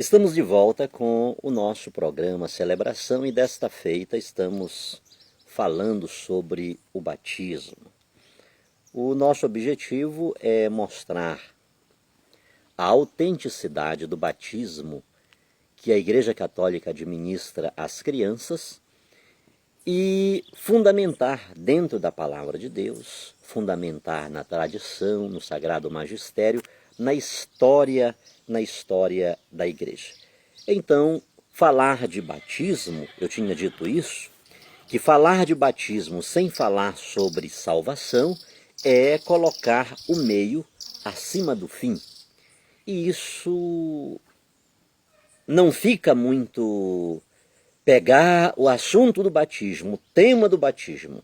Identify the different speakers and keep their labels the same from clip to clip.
Speaker 1: Estamos de volta com o nosso programa Celebração e desta feita estamos falando sobre o batismo. O nosso objetivo é mostrar a autenticidade do batismo que a Igreja Católica administra às crianças e fundamentar dentro da Palavra de Deus, fundamentar na tradição, no Sagrado Magistério, na história da Igreja. Então, falar de batismo, eu tinha dito isso, que falar de batismo sem falar sobre salvação é colocar o meio acima do fim. E isso não fica muito pegar o assunto do batismo, o tema do batismo,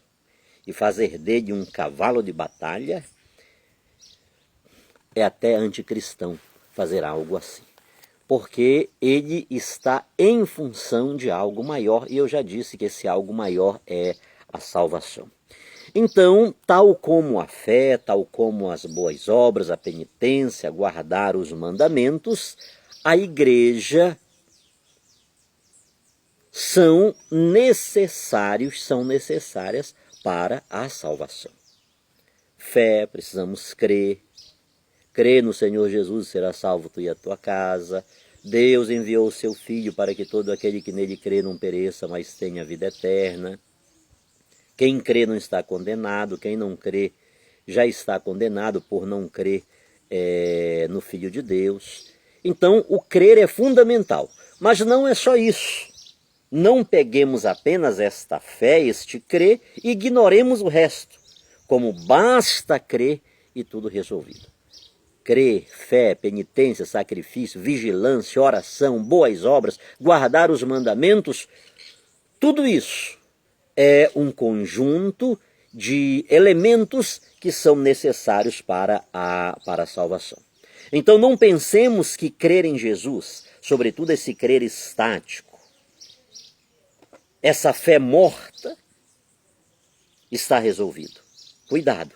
Speaker 1: e fazer dele um cavalo de batalha, é até anticristão fazer algo assim. Porque ele está em função de algo maior, e eu já disse que esse algo maior é a salvação. Então, tal como a fé, tal como as boas obras, a penitência, guardar os mandamentos, a igreja são necessárias para a salvação. Fé, precisamos crer. Crê no Senhor Jesus e será salvo tu e a tua casa. Deus enviou o seu Filho para que todo aquele que nele crê não pereça, mas tenha vida eterna. Quem crê não está condenado, quem não crê já está condenado por não crer no Filho de Deus. Então, o crer é fundamental, mas não é só isso. Não peguemos apenas esta fé, este crer, e ignoremos o resto, como basta crer e tudo resolvido. Crer, fé, penitência, sacrifício, vigilância, oração, boas obras, guardar os mandamentos, tudo isso é um conjunto de elementos que são necessários para a salvação. Então não pensemos que crer em Jesus, sobretudo esse crer estático, essa fé morta, está resolvido. Cuidado,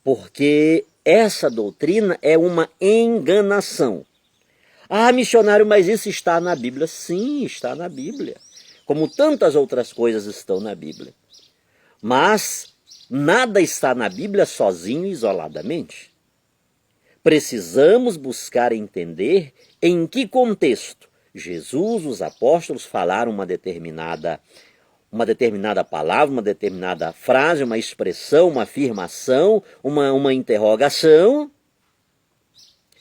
Speaker 1: porque essa doutrina é uma enganação. Ah, missionário, mas isso está na Bíblia. Sim, está na Bíblia. Como tantas outras coisas estão na Bíblia. Mas nada está na Bíblia sozinho e isoladamente. Precisamos buscar entender em que contexto Jesus, os apóstolos falaram uma determinada palavra, uma determinada frase, uma expressão, uma afirmação, uma interrogação,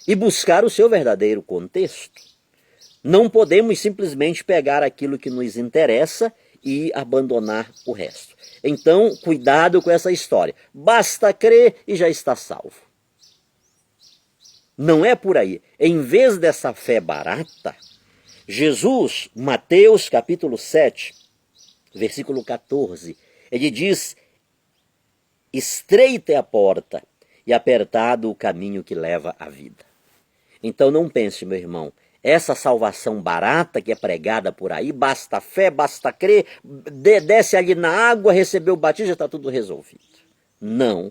Speaker 1: e buscar o seu verdadeiro contexto. Não podemos simplesmente pegar aquilo que nos interessa e abandonar o resto. Então, cuidado com essa história. Basta crer e já está salvo. Não é por aí. Em vez dessa fé barata, Jesus, Mateus capítulo 7, versículo 14, ele diz: estreita é a porta e apertado o caminho que leva à vida. Então não pense, meu irmão, essa salvação barata que é pregada por aí, basta fé, basta crer, desce ali na água, recebeu o batismo, já está tudo resolvido. Não.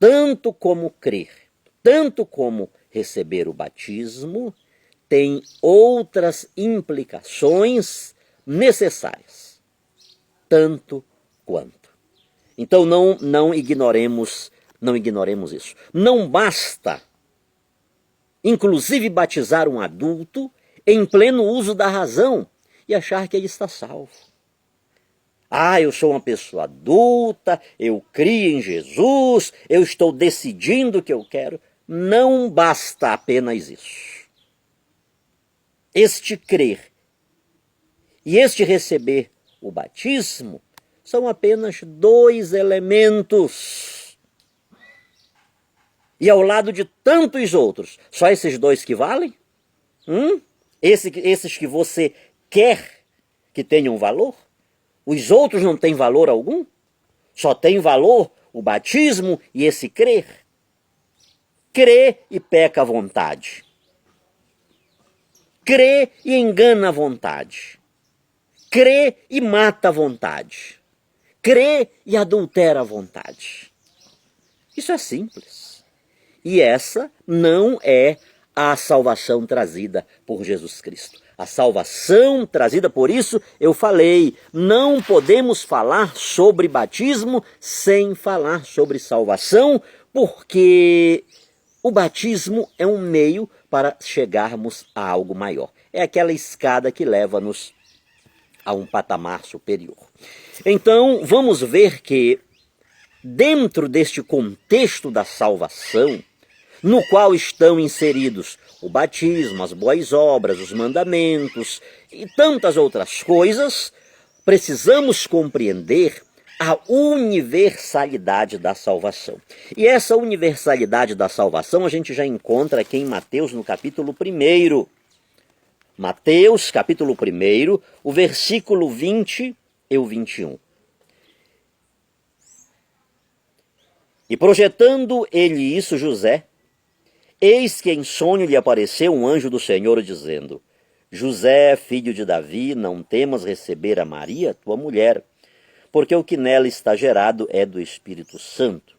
Speaker 1: Tanto como crer, tanto como receber o batismo, tem outras implicações necessárias, tanto quanto. Então não ignoremos isso. Não basta, inclusive, batizar um adulto em pleno uso da razão e achar que ele está salvo. Ah, eu sou uma pessoa adulta, eu crio em Jesus, eu estou decidindo o que eu quero. Não basta apenas isso. Este crer e este receber o batismo são apenas dois elementos. E ao lado de tantos outros, só esses dois que valem? Esses que você quer que tenham valor? Os outros não têm valor algum? Só tem valor o batismo e esse crer? Crê e peca à vontade. Crê e engana à vontade. Crê e mata à vontade. Crê e adultera à vontade. Isso é simples. E essa não é a salvação trazida por Jesus Cristo. A salvação trazida, por isso eu falei, não podemos falar sobre batismo sem falar sobre salvação, porque o batismo é um meio para chegarmos a algo maior. É aquela escada que leva-nos a um patamar superior. Então, vamos ver que, dentro deste contexto da salvação, no qual estão inseridos o batismo, as boas obras, os mandamentos e tantas outras coisas, precisamos compreender a universalidade da salvação. E essa universalidade da salvação a gente já encontra aqui em Mateus, no capítulo 1. Mateus, capítulo 1, o versículo 20 e o 21. E projetando ele isso, José, eis que em sonho lhe apareceu um anjo do Senhor dizendo: José, filho de Davi, não temas receber a Maria, tua mulher, porque o que nela está gerado é do Espírito Santo.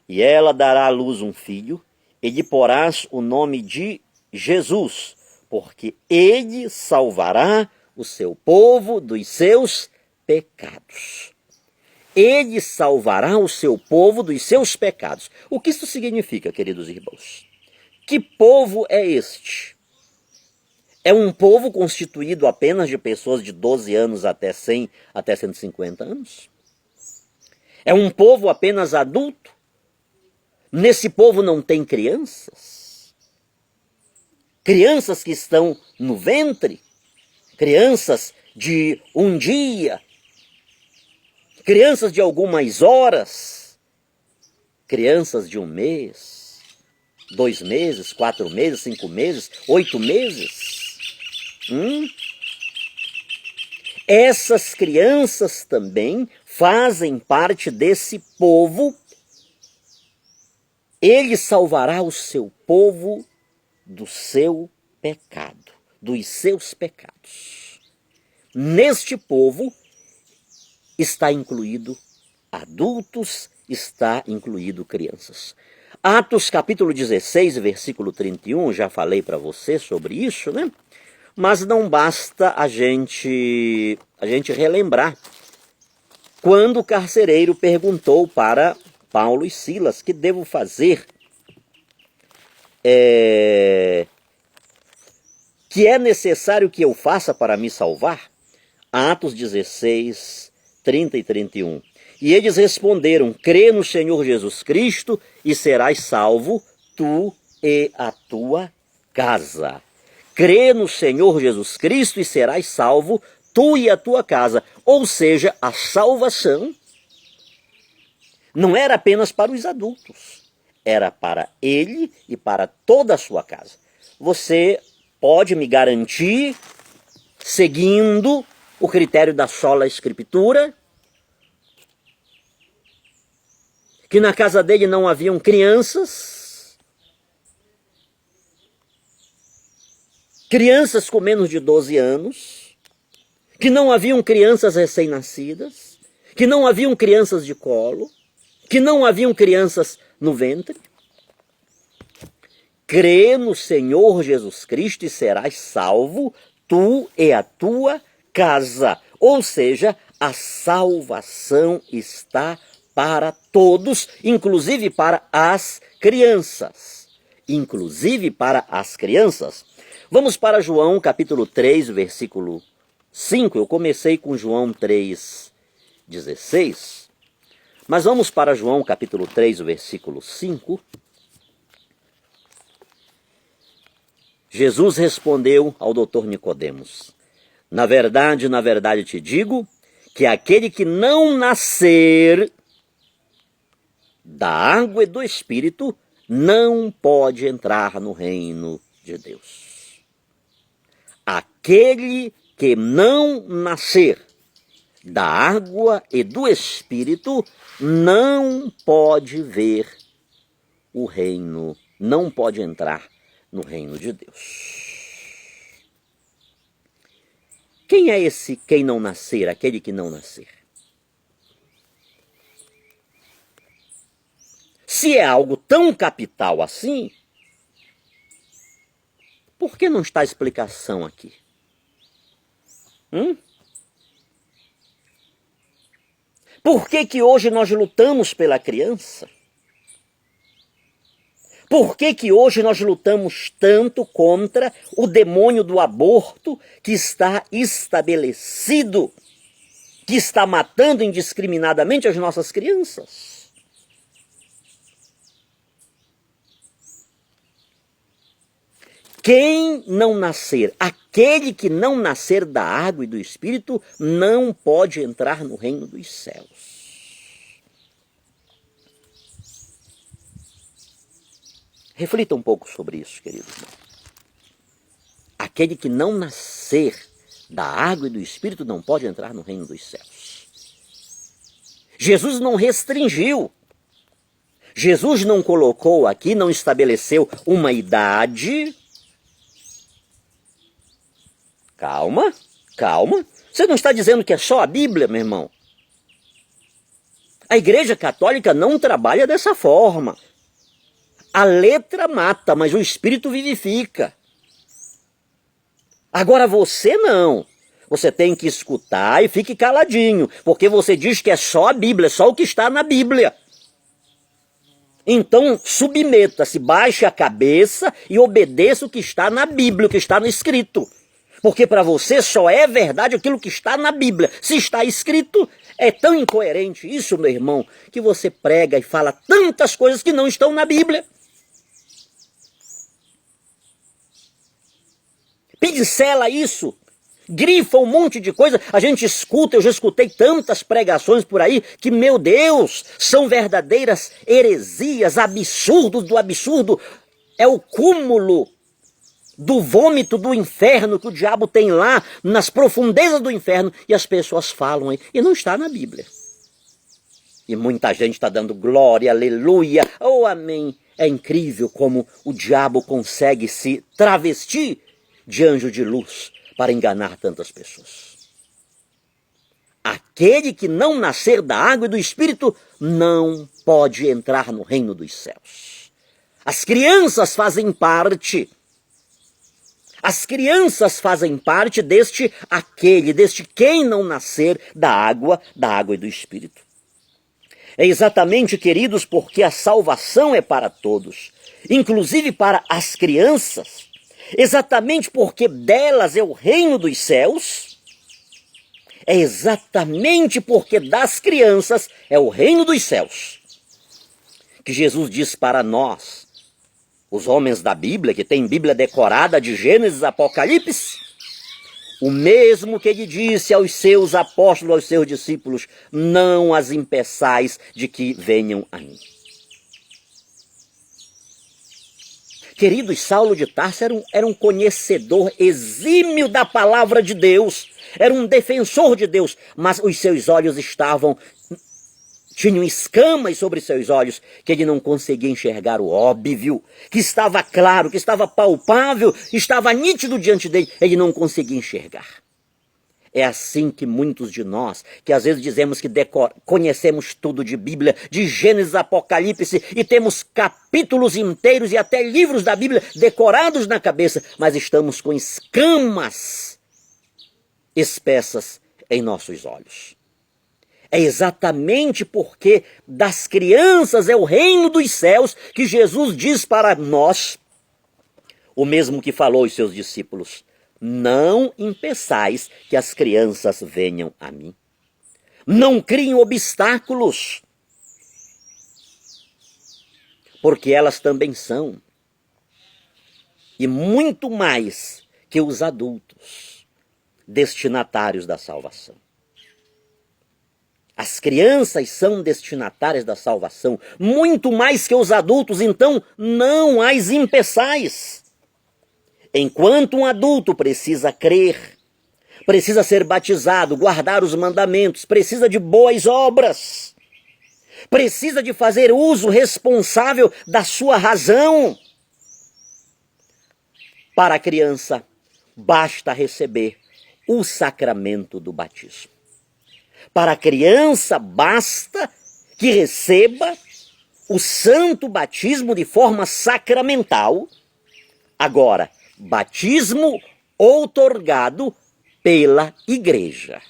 Speaker 1: E ela dará à luz um filho, e lhe porás o nome de Jesus, porque ele salvará o seu povo dos seus pecados. Ele salvará o seu povo dos seus pecados. O que isso significa, queridos irmãos? Que povo é este? É um povo constituído apenas de pessoas de 12 anos até 100, até 150 anos? É um povo apenas adulto? Nesse povo não tem crianças? Crianças que estão no ventre? Crianças de um dia? Crianças de algumas horas? Crianças de 1 mês? 2 meses? 4 meses? 5 meses? 8 meses? Essas crianças também fazem parte desse povo. Ele salvará o seu povo do seu pecado, dos seus pecados. Neste povo está incluído adultos, está incluído crianças. Atos capítulo 16, versículo 31, já falei para você sobre isso, né? Mas não basta a gente relembrar. Quando o carcereiro perguntou para Paulo e Silas: que devo fazer? Que é necessário que eu faça para me salvar? Atos 16, 30 e 31. E eles responderam: crê no Senhor Jesus Cristo e serás salvo, tu e a tua casa. Crê no Senhor Jesus Cristo e serás salvo, tu e a tua casa. Ou seja, a salvação não era apenas para os adultos, era para ele e para toda a sua casa. Você pode me garantir, seguindo o critério da sola escritura, que na casa dele não haviam crianças com menos de 12 anos, que não haviam crianças recém-nascidas, que não haviam crianças de colo, que não haviam crianças no ventre? Crê no Senhor Jesus Cristo e serás salvo, tu e a tua casa. Ou seja, a salvação está para todos, inclusive para as crianças. Inclusive para as crianças. Vamos para João capítulo 3, versículo 5. Eu comecei com João 3, 16. Mas vamos para João capítulo 3, versículo 5. Jesus respondeu ao doutor Nicodemos: na verdade te digo, que aquele que não nascer da água e do Espírito não pode entrar no reino de Deus. Aquele que não nascer da água e do Espírito não pode ver o reino, não pode entrar no reino de Deus. Quem é esse quem não nascer, aquele que não nascer? Se é algo tão capital assim, Por que não está a explicação aqui? Por que que hoje nós lutamos pela criança? Por que que hoje nós lutamos tanto contra o demônio do aborto que está estabelecido, que está matando indiscriminadamente as nossas crianças? Quem não nascer, aquele que não nascer da água e do Espírito, não pode entrar no reino dos céus. Reflita um pouco sobre isso, querido irmão. Aquele que não nascer da água e do Espírito não pode entrar no reino dos céus. Jesus não restringiu. Jesus não colocou aqui, não estabeleceu uma idade. Calma, calma. Você não está dizendo que é só a Bíblia, meu irmão? A Igreja Católica não trabalha dessa forma. A letra mata, mas o Espírito vivifica. Agora você não. Você tem que escutar e fique caladinho, porque você diz que é só a Bíblia, só o que está na Bíblia. Então, submeta-se, baixe a cabeça e obedeça o que está na Bíblia, o que está no escrito. Porque para você só é verdade aquilo que está na Bíblia. Se está escrito, é tão incoerente isso, meu irmão, que você prega e fala tantas coisas que não estão na Bíblia. Pincela isso, grifa um monte de coisa, a gente escuta, eu já escutei tantas pregações por aí, que, meu Deus, são verdadeiras heresias, absurdos do absurdo, é o cúmulo do vômito do inferno que o diabo tem lá, nas profundezas do inferno, e as pessoas falam aí, e não está na Bíblia. E muita gente está dando glória, aleluia, oh amém. É incrível como o diabo consegue se travestir de anjo de luz para enganar tantas pessoas. Aquele que não nascer da água e do Espírito não pode entrar no reino dos céus. As crianças fazem parte. As crianças fazem parte deste quem não nascer da água e do Espírito. É exatamente, queridos, porque a salvação é para todos, inclusive para as crianças. Exatamente porque delas é o reino dos céus, é exatamente porque das crianças é o reino dos céus, que Jesus diz para nós, os homens da Bíblia, que tem Bíblia decorada de Gênesis, Apocalipse, o mesmo que ele disse aos seus apóstolos, aos seus discípulos, não as impeçais de que venham a mim. Queridos, Saulo de Tarso era um conhecedor exímio da palavra de Deus, era um defensor de Deus, mas os seus olhos tinham escamas sobre seus olhos, que ele não conseguia enxergar o óbvio, que estava claro, que estava palpável, estava nítido diante dele, ele não conseguia enxergar. É assim que muitos de nós, que às vezes dizemos que conhecemos tudo de Bíblia, de Gênesis, Apocalipse, e temos capítulos inteiros e até livros da Bíblia decorados na cabeça, mas estamos com escamas espessas em nossos olhos. É exatamente porque das crianças é o reino dos céus que Jesus diz para nós, o mesmo que falou aos seus discípulos: não impeçais que as crianças venham a mim. Não criem obstáculos, porque elas também são, e muito mais que os adultos, destinatários da salvação. As crianças são destinatárias da salvação, muito mais que os adultos, então não as impeçais. Enquanto um adulto precisa crer, precisa ser batizado, guardar os mandamentos, precisa de boas obras, precisa de fazer uso responsável da sua razão. Para a criança, basta receber o sacramento do batismo. Para a criança, basta que receba o santo batismo de forma sacramental. Agora, batismo outorgado pela igreja.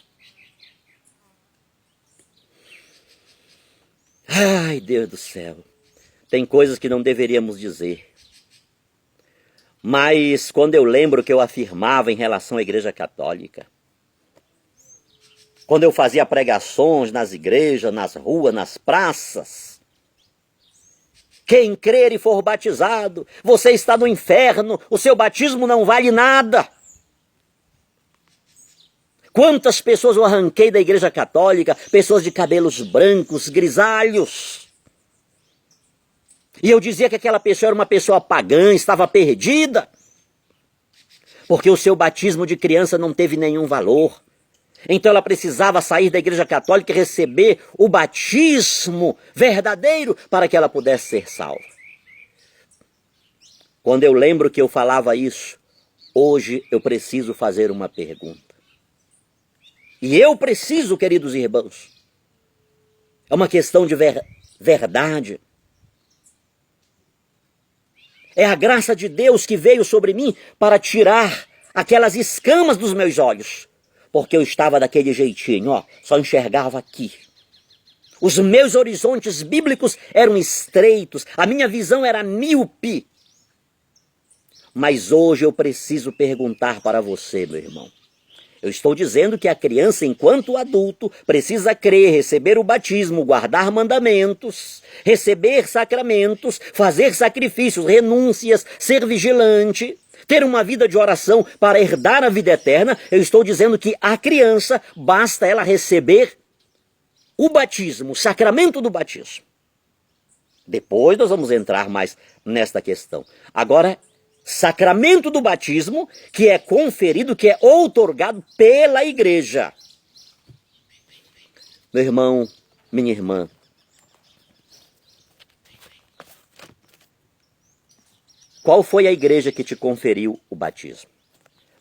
Speaker 1: Ai, Deus do céu, tem coisas que não deveríamos dizer. Mas quando eu lembro que eu afirmava em relação à Igreja Católica, quando eu fazia pregações nas igrejas, nas ruas, nas praças, quem crer e for batizado, você está no inferno, o seu batismo não vale nada. Quantas pessoas eu arranquei da Igreja Católica, pessoas de cabelos brancos, grisalhos. E eu dizia que aquela pessoa era uma pessoa pagã, estava perdida, porque o seu batismo de criança não teve nenhum valor. Então ela precisava sair da Igreja Católica e receber o batismo verdadeiro para que ela pudesse ser salva. Quando eu lembro que eu falava isso, hoje eu preciso fazer uma pergunta. E eu preciso, queridos irmãos, é uma questão de verdade. É a graça de Deus que veio sobre mim para tirar aquelas escamas dos meus olhos. Porque eu estava daquele jeitinho, ó, só enxergava aqui. Os meus horizontes bíblicos eram estreitos, a minha visão era míope. Mas hoje eu preciso perguntar para você, meu irmão. Eu estou dizendo que a criança, enquanto adulto, precisa crer, receber o batismo, guardar mandamentos, receber sacramentos, fazer sacrifícios, renúncias, ser vigilante, ter uma vida de oração para herdar a vida eterna. Eu estou dizendo que a criança, basta ela receber o batismo, o sacramento do batismo. Depois nós vamos entrar mais nesta questão. Agora, sacramento do batismo, que é conferido, que é outorgado pela igreja. Meu irmão, minha irmã, qual foi a igreja que te conferiu o batismo?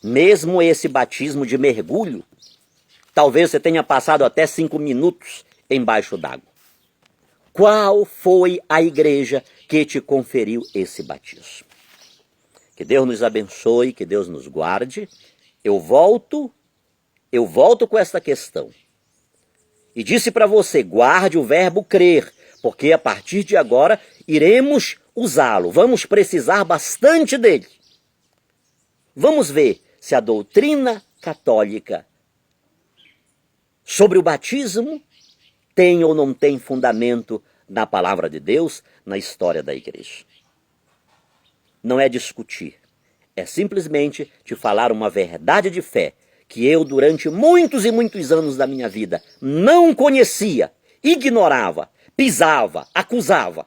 Speaker 1: Mesmo esse batismo de mergulho, talvez você tenha passado até 5 minutos embaixo d'água. Qual foi a igreja que te conferiu esse batismo? Que Deus nos abençoe, que Deus nos guarde. Eu volto com esta questão. E disse para você, guarde o verbo crer, porque a partir de agora iremos usá-lo. Vamos precisar bastante dele. Vamos ver se a doutrina católica sobre o batismo tem ou não tem fundamento na palavra de Deus, na história da igreja. Não é discutir, é simplesmente te falar uma verdade de fé que eu, durante muitos e muitos anos da minha vida, não conhecia, ignorava, pisava, acusava.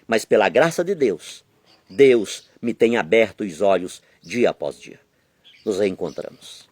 Speaker 1: Mas pela graça de Deus, Deus me tem aberto os olhos dia após dia. Nos reencontramos.